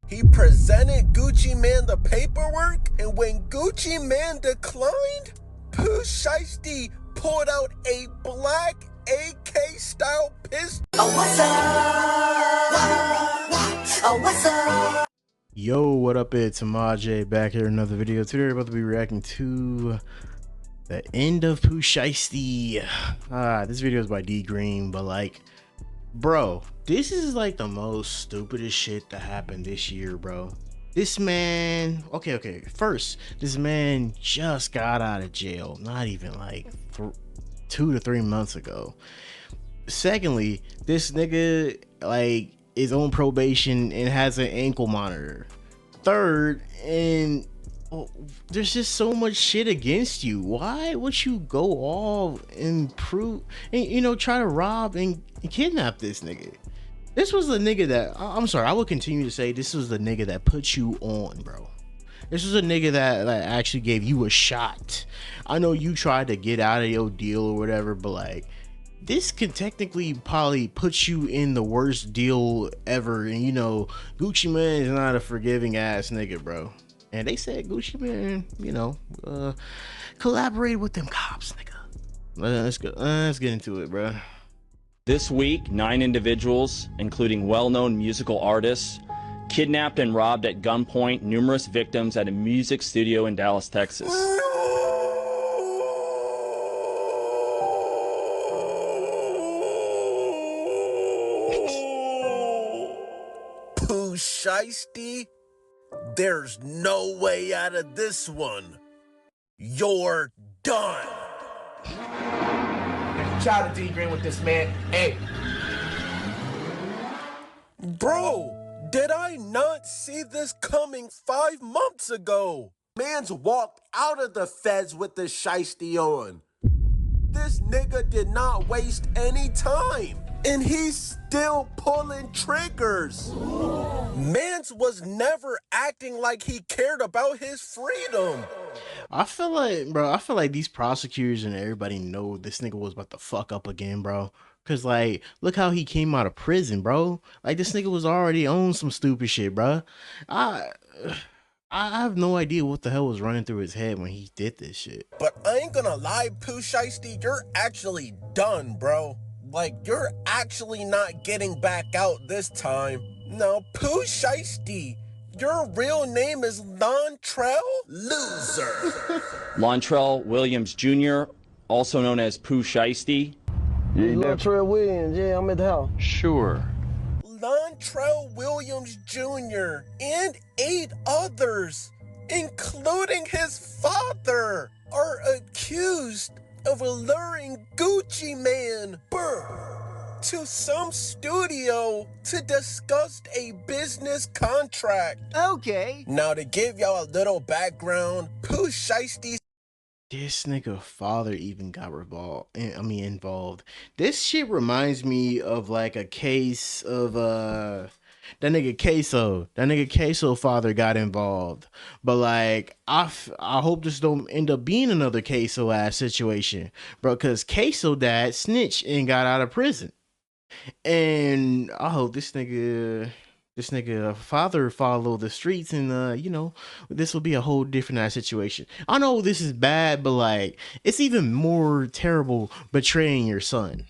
He presented Gucci Mane the paperwork, and when Gucci Mane declined, Pooh Shiesty pulled out a black AK style pistol. Oh, what's up? Oh, what's up? Yo, what up? It's Amaje back here in another video. Today we're about to be reacting to the end of Pooh Shiesty. This video is by D Green, but like, bro, this is like the most stupidest shit that happened this year, bro. This man, okay. First, this man just got out of jail, not even like 2 to 3 months ago. Secondly, this nigga like is on probation and has an ankle monitor. Third, and there's just so much shit against you. Why would you go all and prove and try to rob and kidnap this nigga? This was the nigga that I'm sorry, I will continue to say this was the nigga that put you on, bro. This was a nigga that actually gave you a shot. I know you tried to get out of your deal or whatever, but like, this could technically probably put you in the worst deal ever. And Gucci Mane is not a forgiving ass nigga, bro. And they said Gucci Mane, collaborate with them cops, nigga. Let's get into it, bro. This week, 9 individuals, including well-known musical artists, kidnapped and robbed at gunpoint numerous victims at a music studio in Dallas, Texas. Pooh Shiesty, there's no way out of this one. You're done. Child to D Green with this, man. Hey, bro, did I not see this coming 5 months ago? Man's walked out of the feds with the shiesty on. This nigga did not waste any time, and he's still pulling triggers. Mans was never acting like he cared about his freedom. I feel like these prosecutors and everybody know this nigga was about to fuck up again, bro. Cause like, look how he came out of prison, bro. Like, this nigga was already on some stupid shit, bro. I have no idea what the hell was running through his head when he did this shit. But I ain't gonna lie, Pooh Shiesty, you're actually done, bro. Like, you're actually not getting back out this time. Now, Pooh Shiesty, your real name is Lontrell Loser. Lontrell Williams Jr., also known as Pooh Shiesty. Lontrell Williams, yeah, I'm at the house. Sure. Lontrell Williams Jr. and 8 others, including his father, are accused of alluring Gucci Mane to some studio to discuss a business contract. Okay. Now, to give y'all a little background, Pooh Shiesty. This nigga father even got involved. This shit reminds me of like a case of that nigga Queso. That nigga Queso father got involved. But like, I hope this don't end up being another Queso ass situation, bro. Cause Queso dad snitched and got out of prison. And I hope this nigga father follow the streets, and this will be a whole different situation. I know this is bad, but like, it's even more terrible betraying your son.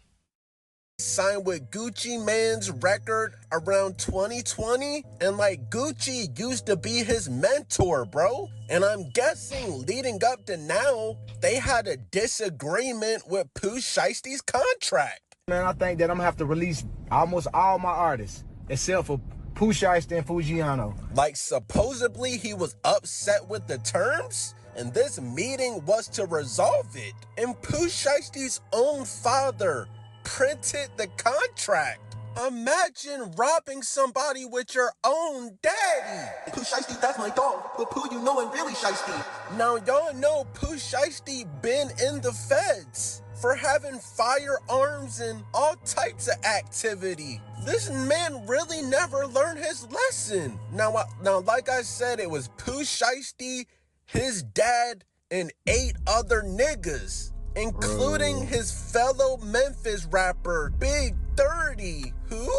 Signed with Gucci Mane's record around 2020, and like, Gucci used to be his mentor, bro. And I'm guessing leading up to now, they had a disagreement with Pooh Shiesty's contract. man, I think that I'm gonna have to release almost all my artists, except for Pooh Shiesty and Fujiano. Like, supposedly he was upset with the terms, and this meeting was to resolve it. And Pooh Shiesty's own father printed the contract. Imagine robbing somebody with your own daddy. Pooh Shiesty, that's my dog, but Pooh, you know, I'm really shiesty. Now, y'all know Pooh Shiesty been in the feds for having firearms and all types of activity. This man really never learned his lesson. Now, like I said, it was Pooh Shiesty, his dad, and 8 other niggas, including his fellow Memphis rapper, Big 30, who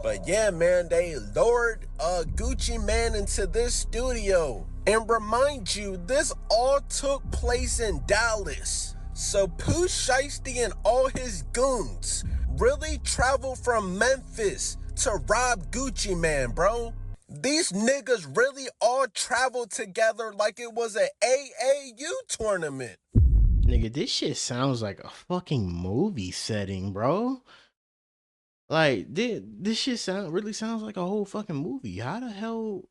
But yeah, man, they lured Gucci Man into this studio. And remind you, this all took place in Dallas. So Pooh Shiesty and all his goons really traveled from Memphis to rob Gucci Man, bro. These niggas really all traveled together like it was an AAU tournament. Nigga, this shit sounds like a fucking movie setting, bro. Like, this shit really sounds like a whole fucking movie. How the hell,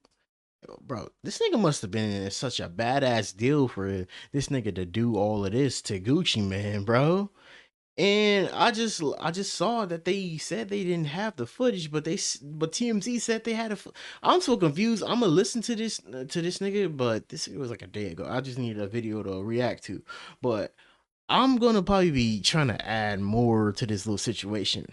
bro? This nigga must have been in such a badass deal for this nigga to do all of this to Gucci Man, bro. And I just saw that they said they didn't have the footage, but TMZ said they had I'm so confused. I'm gonna listen to this nigga, but this was like a day ago. I just needed a video to react to, but I'm gonna probably be trying to add more to this little situation.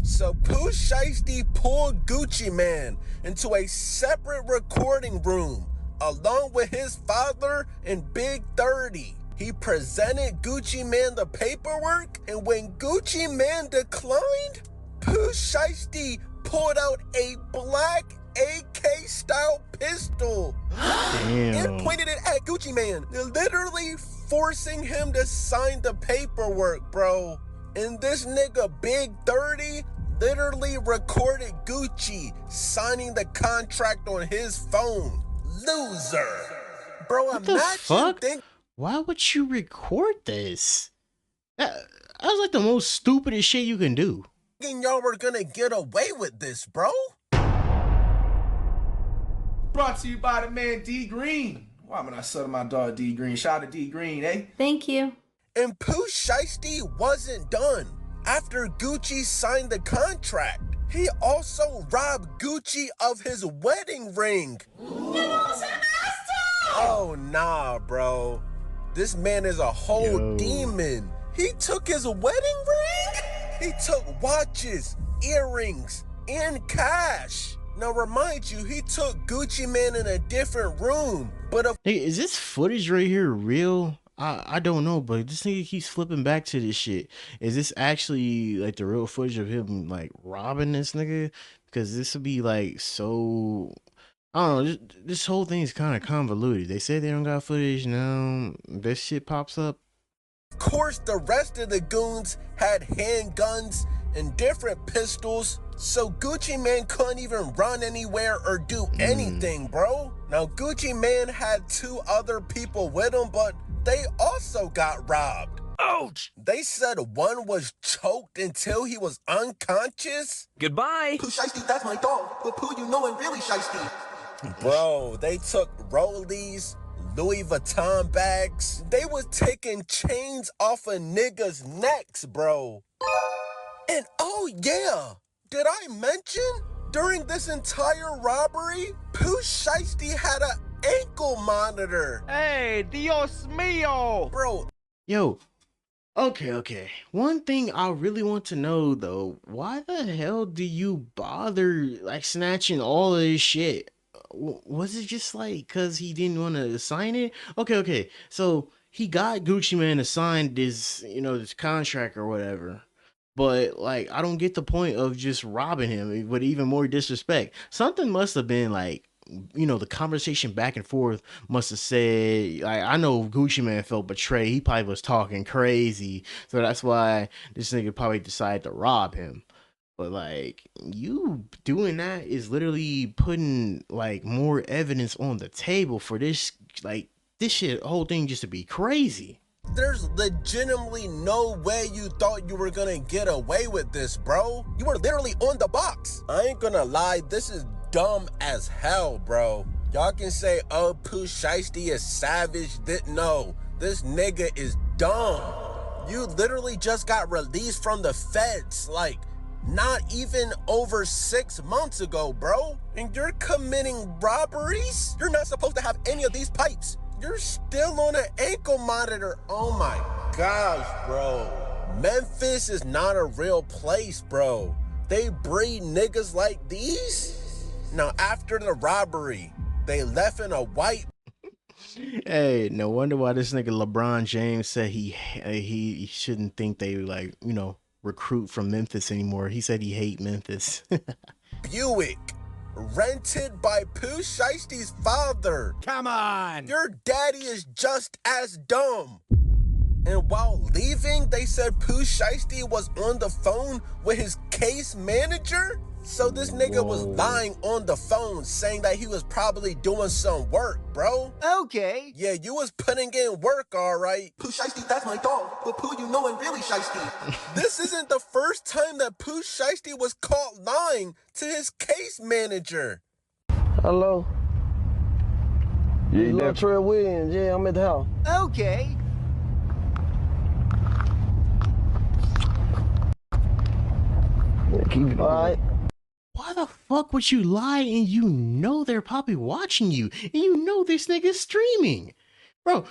So Pooh Shiesty pulled Gucci Man into a separate recording room along with his father and Big 30. He presented Gucci Man the paperwork, and when Gucci Man declined, Pooh Shiesty pulled out a black AK style pistol. Damn. And pointed it at Gucci Man, literally forcing him to sign the paperwork, bro. And this nigga Big 30 literally recorded Gucci signing the contract on his phone. Loser. Bro, What the fuck? Why would you record this? That was like the most stupidest shit you can do. Y'all were gonna get away with this, bro. Brought to you by the man D Green. Why am I not selling my dog D Green? Shout out to D Green, eh? Thank you. And Pooh Shiesty wasn't done. After Gucci signed the contract, he also robbed Gucci of his wedding ring. Oh, nah, bro. This man is a whole demon. He took his wedding ring? He took watches, earrings, and cash. Now, remind you, he took Gucci Man in a different room. But hey, is this footage right here real? I don't know, but this nigga keeps flipping back to this shit. Is this actually like the real footage of him like robbing this nigga? Because this would be like so, I don't know, this whole thing is kind of convoluted. They say they don't got footage, now this shit pops up. Of course, the rest of the goons had handguns and different pistols, so Gucci Man couldn't even run anywhere or do anything, bro. Now, Gucci Man had 2 other people with him, but they also got robbed. Ouch! They said one was choked until he was unconscious. Goodbye. Pooh Shiesty, that's my dog. But Pooh, you know I'm really shiesty. Bro, they took rollies, Louis Vuitton bags. They was taking chains off of niggas' necks, bro. And oh yeah, did I mention during this entire robbery, Pooh Shiesty had an ankle monitor. Hey, Dios mío! Bro. Yo, okay. One thing I really want to know though, why the hell do you bother like snatching all of this shit? Was it just like because he didn't want to sign it? Okay. So he got Gucci Man to sign this, this contract or whatever. But like, I don't get the point of just robbing him with even more disrespect. Something must have been like, the conversation back and forth must have said, like, I know Gucci Man felt betrayed. He probably was talking crazy. So that's why this nigga probably decided to rob him. But like, you doing that is literally putting like more evidence on the table for this, like, this whole thing just to be crazy. There's legitimately no way you thought you were gonna get away with this, bro. You were literally on the box. I ain't gonna lie, this is dumb as hell, bro. Y'all can say, oh, Pooh Shiesty is savage. No, this nigga is dumb. You literally just got released from the feds, like, not even over 6 months ago, bro. And you're committing robberies? You're not supposed to have any of these pipes. You're still on an ankle monitor. Oh my gosh, bro. Memphis is not a real place, bro. They breed niggas like these? Now, after the robbery, they left in a white... Hey, no wonder why this nigga LeBron James said he shouldn't think they, like, recruit from Memphis anymore. He said he hate Memphis. Buick, rented by Pooh Shiesty's father. Come on. Your daddy is just as dumb. And while leaving, they said Pooh Shiesty was on the phone with his case manager? So this nigga was lying on the phone saying that he was probably doing some work, bro. Okay. Yeah, you was putting in work, all right. Pooh Shiesty, that's my dog. But Pooh, you know I'm really shiesty. This isn't the first time that Pooh Shiesty was caught lying to his case manager. Hello? Yeah, you Little there? Trey Williams. Yeah, I'm at the house. Okay. Yeah, keep it. All right. Why the fuck would you lie and you know they're probably watching you and you know this nigga's streaming? Bro,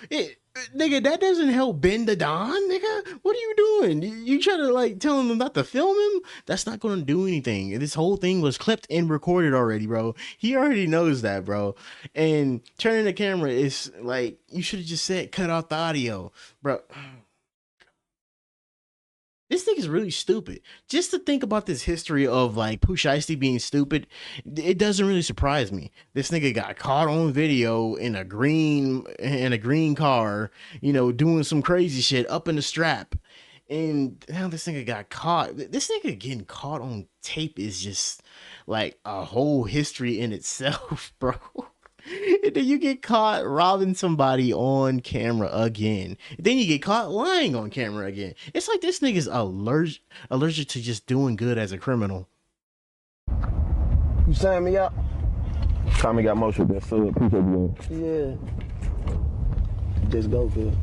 nigga, that doesn't help Ben the Don, nigga. What are you doing? You try to like tell him not to film him? That's not gonna do anything. This whole thing was clipped and recorded already, bro. He already knows that, bro. And turning the camera is like, you should have just said cut off the audio, bro. This thing is really stupid. Just to think about this history of like Pooh Shiesty being stupid, it doesn't really surprise me. This nigga got caught on video in a green car, you know, doing some crazy shit up in the strap. And now this nigga got caught. This nigga getting caught on tape is just like a whole history in itself, bro. And then you get caught robbing somebody on camera again. Then you get caught lying on camera again. It's like this nigga's allergic to just doing good as a criminal. You sign me up? Tommy got motion. That's so appreciate you. Yeah. Just go, kid.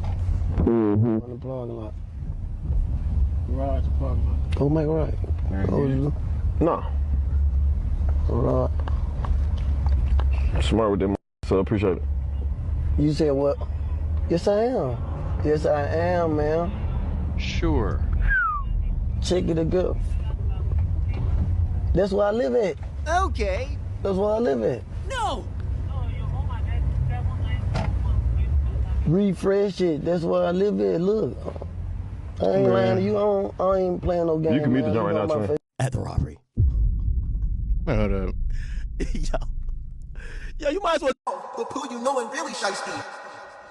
Mm-hmm. On the parking lot. Right, the parking lot. Go make right. Oh, you? No. Right. Smart with them, so appreciate it. You said what? Yes, I am. Yes, I am, man. Sure. Check it again. That's where I live at. Okay. That's where I live at. No. Refresh it. That's where I live at. Look. I ain't lying to you. I ain't playing no game. You can meet the joint right now, too. At the robbery. Hold up. Yo, you might as well. But Pooh, you know I'm really shiesty.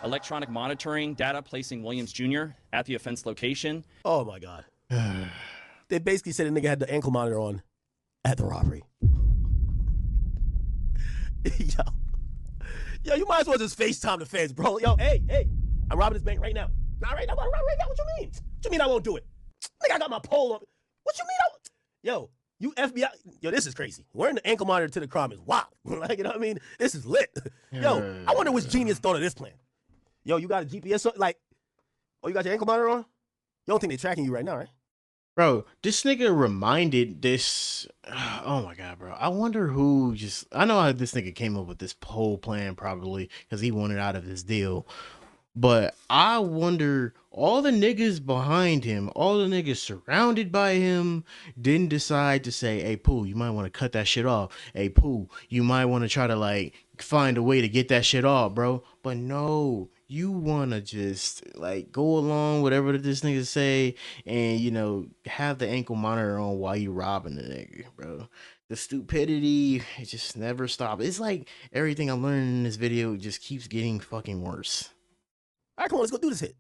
Electronic monitoring data placing Williams Jr. at the offense location. Oh my God. They basically said the nigga had the ankle monitor on at the robbery. Yo, you might as well just FaceTime the feds, bro. Yo, hey, I'm robbing this bank right now. Not right now, right now. What you mean? What you mean I won't do it? Nigga, I got my pole on. What you mean? Yo, you FBI. Yo, this is crazy. Wearing the ankle monitor to the crime is wild. Like, you know what I mean? This is lit. Yo, I wonder which genius thought of this plan. Yo, you got a GPS on? Like, oh, you got your ankle monitor on? You don't think they're tracking you right now, right? Bro, this nigga reminded this. Oh my God, bro. I wonder who just. I know how this nigga came up with this whole plan, probably because he wanted out of this deal. But I wonder, all the niggas behind him, all the niggas surrounded by him, didn't decide to say, hey, Pooh, you might want to cut that shit off. Hey, Pooh, you might want to try to, like, find a way to get that shit off, bro. But no, you want to just, like, go along, whatever this nigga say, and, you know, have the ankle monitor on while you robbing the nigga, bro. The stupidity, it just never stops. It's like everything I'm learning in this video just keeps getting fucking worse. All right, come on, let's go do this hit.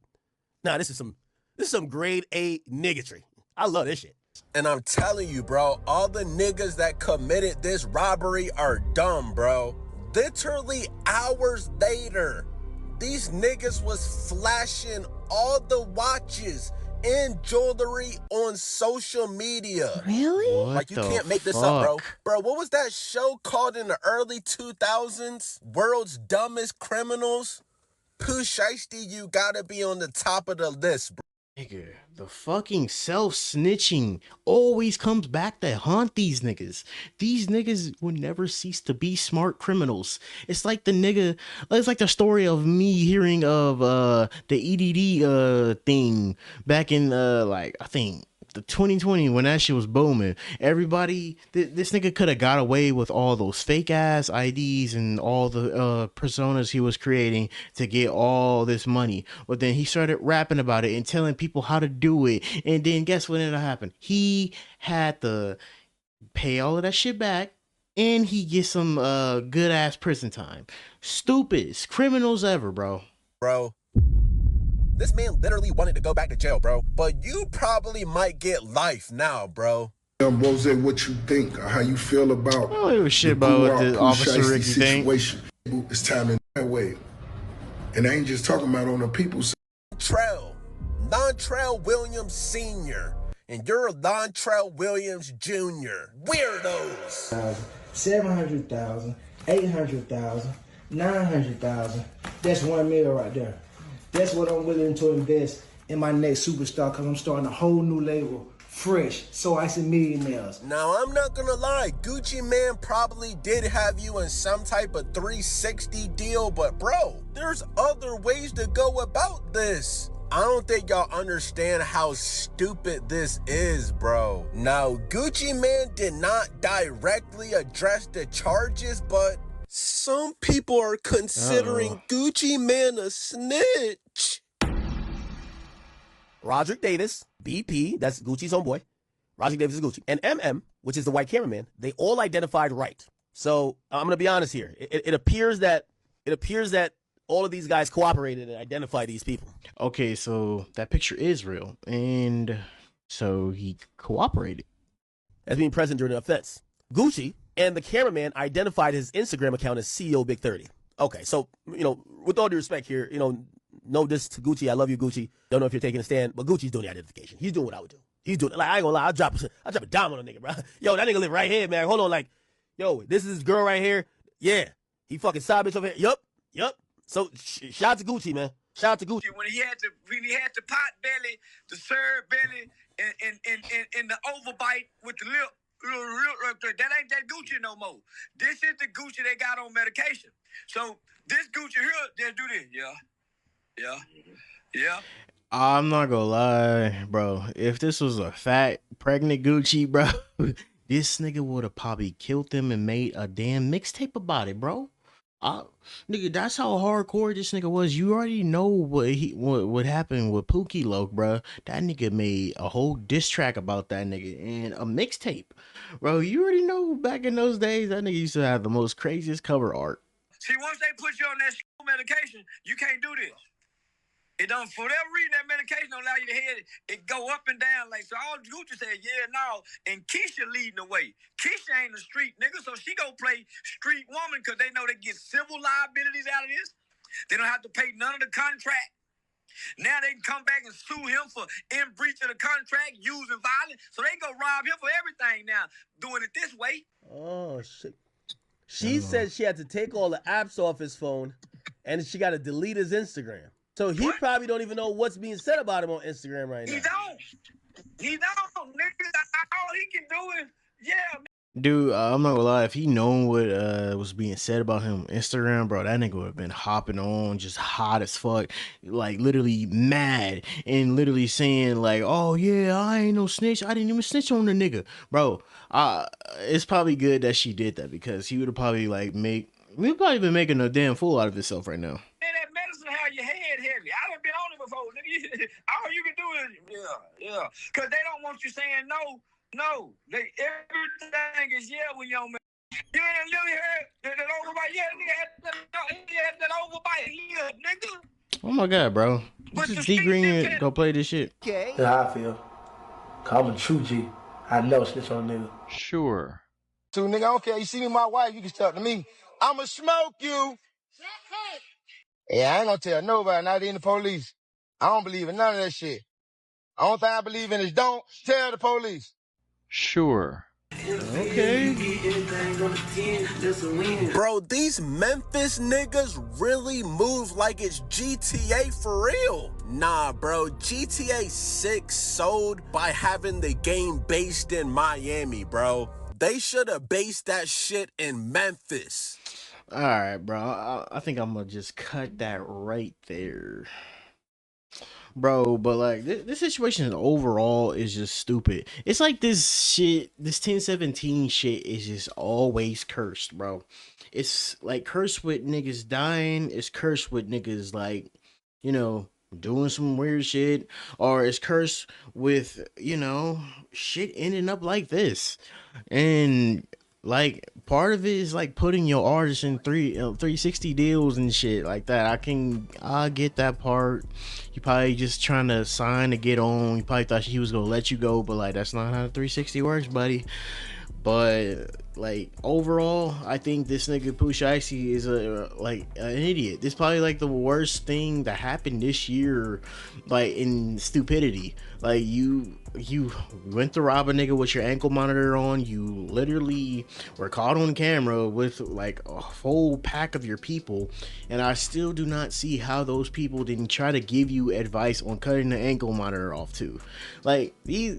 Nah, this is some grade A niggatry. I love this shit. And I'm telling you, bro, all the niggas that committed this robbery are dumb, bro. Literally hours later, these niggas was flashing all the watches and jewelry on social media. Really? Like, you can't make this up, bro. Bro, what was that show called in the early 2000s? World's Dumbest Criminals? Pooh Shiesty, you gotta be on the top of the list, bro. Nigga, the fucking self-snitching always comes back to haunt these niggas. These niggas will never cease to be smart criminals. It's like the story of me hearing of the EDD thing back in like I think the 2020 when that shit was booming. Everybody, this nigga could have got away with all those fake ass IDs and all the personas he was creating to get all this money. But then he started rapping about it and telling people how to do it. And then guess what ended up happening? He had to pay all of that shit back, and he gets some good ass prison time. Stupidest criminals ever, bro. Bro, this man literally wanted to go back to jail, bro. But you probably might get life now, bro. Rose, what you think or how you feel about I don't give a shit about what the Officer Ricky situation? It's time in that way. And I ain't just talking about on the people's Lontrell Williams Sr. and you're Lontrell Williams Jr. Weirdos. 700,000, 800,000, 900,000. That's $1 million right there. That's what I'm willing to invest in my next superstar, because I'm starting a whole new label, fresh, So I Said Millionaires. Now, I'm not gonna lie, Gucci Man probably did have you in some type of 360 deal, but bro, there's other ways to go about this. I don't think y'all understand how stupid this is, bro. Now, Gucci Man did not directly address the charges, but some people are considering Gucci Man a snitch. Roderick Davis, BP, that's Gucci's homeboy. Roderick Davis is Gucci. And MM, which is the white cameraman, they all identified right. So I'm going to be honest here. It appears that all of these guys cooperated and identified these people. Okay, so that picture is real, and so he cooperated as being present during the offense. Gucci and the cameraman identified his Instagram account as CEO Big 30. Okay, so, with all due respect here, no diss to Gucci. I love you, Gucci. Don't know if you're taking a stand, but Gucci's doing the identification. He's doing what I would do. He's doing, like, I ain't gonna lie, I'll drop a dime on a nigga, bro. Yo, that nigga live right here, man. Hold on, like, yo, this is his girl right here. Yeah, he fucking side bitch over here. Yup. So shout out to Gucci, man. Shout out to Gucci. When he had the pot belly, the serve belly, and the overbite with the lip, that ain't that Gucci no more. This is the Gucci they got on medication. So this Gucci here, just do this. Yeah. I'm not gonna lie, bro. If this was a fat, pregnant Gucci, bro, this nigga would have probably killed them and made a damn mixtape about it, bro. Nigga, that's how hardcore this nigga was. You already know what happened with Pookie Loke, bro. That nigga made a whole diss track about that nigga and a mixtape, bro. You already know back in those days that nigga used to have the most craziest cover art. See, once they put you on that medication, you can't do this. It don't, for whatever reason, that medication don't allow you to head it go up and down. Like, so all Gucci said, yeah, no. And Keisha leading the way. Keisha ain't a street nigga, so she gonna play street woman because they know they get civil liabilities out of this. They don't have to pay none of the contract. Now they can come back and sue him for in breach of the contract, using violence. So they go rob him for everything now, doing it this way. Oh, shit. She said she had to take all the apps off his phone, and she got to delete his Instagram. So he probably don't even know what's being said about him on Instagram right now. He don't. Nigga, all he can do is, yeah. Dude, I'm not gonna lie. If he known what was being said about him on Instagram, bro, that nigga would have been hopping on, just hot as fuck, like literally mad and literally saying like, "Oh yeah, I ain't no snitch. I didn't even snitch on the nigga, bro." It's probably good that she did that because he would have probably we'd probably been making a damn fool out of himself right now. Man, that medicine have your head heavy. I done been on it before, nigga. All you can do is, yeah. Because they don't want you saying no. No. Everything is yeah when you on medicine. You ain't never heard that overbite. Yeah, nigga had that overbite. Yeah, nigga. Oh my God, bro. Just D Green go play this shit. Okay. That's how I feel. Cause I'm a true G. I never snitch on a nigga. Sure. So, nigga, I don't care. You see me, my wife, you can talk to me. I'ma smoke you. Yeah, I ain't gonna tell nobody, not even the police. I don't believe in none of that shit. The only thing I believe in is don't tell the police. Sure. Okay. Bro, these Memphis niggas really move like it's GTA for real. Nah, bro, GTA 6 sold by having the game based in Miami, bro. They should have based that shit in Memphis. All right, bro. I think I'm gonna just cut that right there. Bro, but like this situation overall is just stupid. It's like this shit, this 1017 shit is just always cursed, bro. It's like cursed with niggas dying, it's cursed with niggas like, you know, doing some weird shit, or it's cursed with, you know, shit ending up like this. And like part of it is like putting your artist in 360 deals and shit like that. I get that part. You probably just trying to sign to get on. You probably thought he was gonna let you go, but like that's not how 360 works, buddy. But like overall, I think this nigga Pooh Shiesty is like an idiot. This is probably like the worst thing that happened this year, like in stupidity. Like you went to rob a nigga with your ankle monitor on. You literally were caught on camera with like a whole pack of your people, and I still do not see how those people didn't try to give you advice on cutting the ankle monitor off too. Like these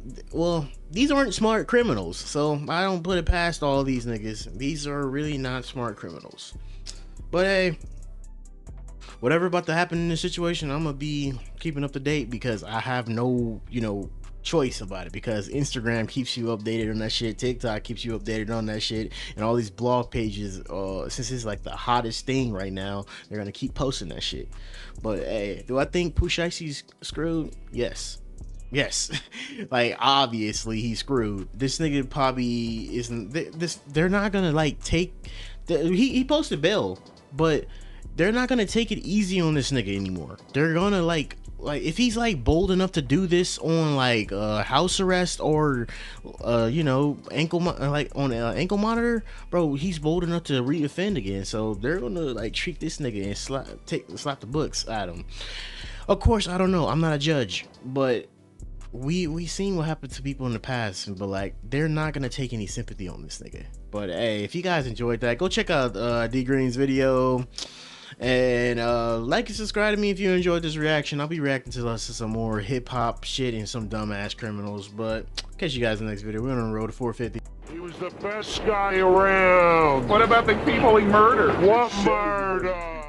aren't smart criminals, so I don't put it past all these niggas. These are really not smart criminals. But hey, whatever about to happen in this situation, I'm gonna be keeping up to date because I have no, you know, choice about it, because Instagram keeps you updated on that shit, TikTok keeps you updated on that shit, and all these blog pages, since it's like the hottest thing right now, they're gonna keep posting that shit. But hey, do I think Pooh Shiesty's screwed? Yes. Like obviously he's screwed. This nigga probably isn't they're not gonna like take he posted bail, but they're not gonna take it easy on this nigga anymore. They're gonna like if he's like bold enough to do this on like house arrest or you know, ankle monitor, bro, he's bold enough to reoffend again. So they're gonna like treat this nigga and slap the books at him. Of course, I don't know, I'm not a judge, but we seen what happened to people in the past, but like they're not gonna take any sympathy on this nigga. But hey, if you guys enjoyed that, go check out D Green's video, and like and subscribe to me if you enjoyed this reaction. I'll be reacting to some more hip-hop shit and some dumbass criminals. But catch you guys in the next video. We're on the road to 450. He was the best guy around. What about the people he murdered? What murder?